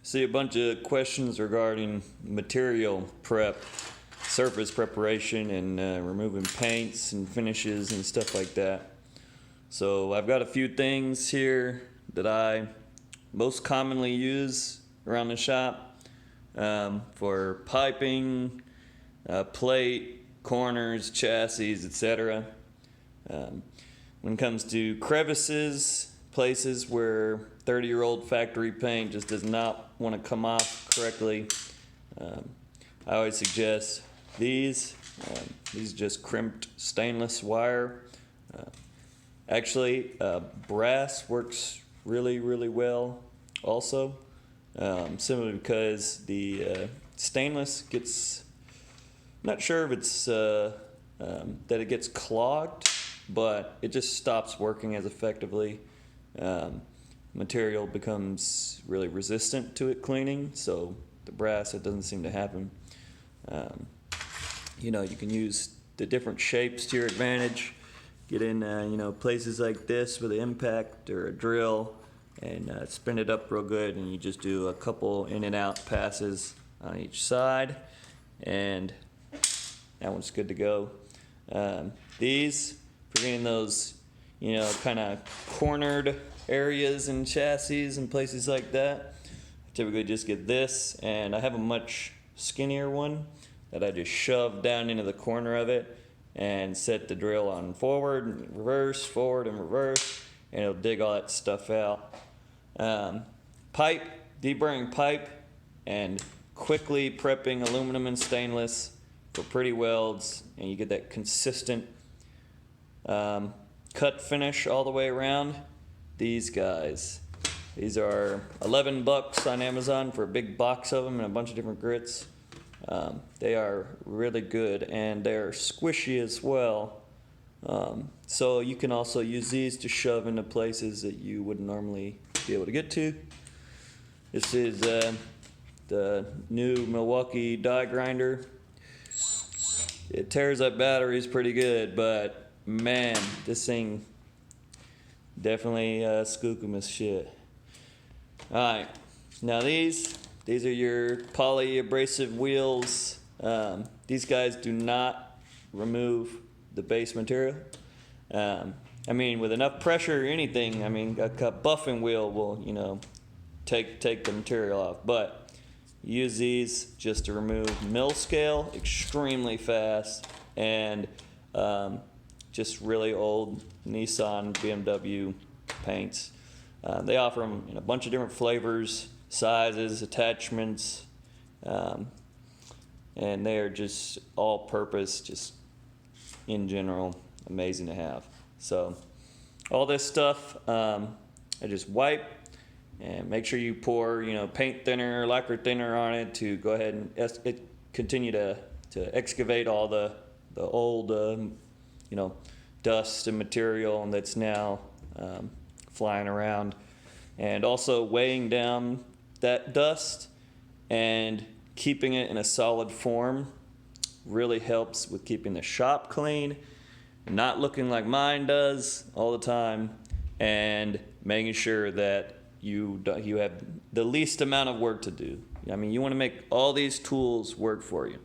See a bunch of questions regarding material prep, surface preparation, and removing paints and finishes and stuff like that. So I've got a few things here that I most commonly use around the shop for piping, plate, corners, chassis, etc. When it comes to crevices, places where 30-year-old factory paint just does not want to come off correctly, I always suggest these. These just crimped stainless wire. Actually, brass works really well also, simply because the stainless gets, not sure if it's that it gets clogged, but it just stops working as effectively. Material becomes really resistant to it cleaning, so the brass, it doesn't seem to happen. You know, you can use the different shapes to your advantage. Get in, you know, places like this with an impact or a drill, and spin it up real good, and you just do a couple in and out passes on each side, and that one's good to go. These, for getting those, you know, kind of cornered areas and chassis and places like that, I typically just get this, and I have a much skinnier one that I just shove down into the corner of it and set the drill on forward and reverse, forward and reverse, and it'll dig all that stuff out. Pipe, deburring pipe, and quickly prepping aluminum and stainless for pretty welds, and you get that consistent cut finish all the way around. These guys, these are 11 bucks on Amazon for a big box of them and a bunch of different grits. They are really good, and they're squishy as well. So you can also use these to shove into places that you wouldn't normally be able to get to. This is the new Milwaukee die grinder. It tears up batteries pretty good, but man, this thing definitely skookum as shit. Alright, now these are your poly abrasive wheels. These guys do not remove the base material. I mean, with enough pressure or anything, I mean, a buffing wheel will, you know, take the material off. But use these just to remove mill scale extremely fast, and just really old Nissan, BMW paints. They offer them in a bunch of different flavors, sizes, attachments, and they are just all-purpose, just in general, amazing to have. So all this stuff, I just wipe and make sure you pour, you know, paint thinner, lacquer thinner on it to go ahead and continue to excavate all the old, you know, dust and material that's now flying around, and also weighing down that dust and keeping it in a solid form really helps with keeping the shop clean, not looking like mine does all the time, and making sure that you have the least amount of work to do. I mean, you want to make all these tools work for you.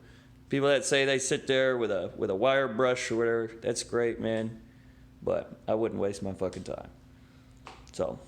People that say they sit there with a wire brush or whatever, that's great, man, but I wouldn't waste my fucking time. So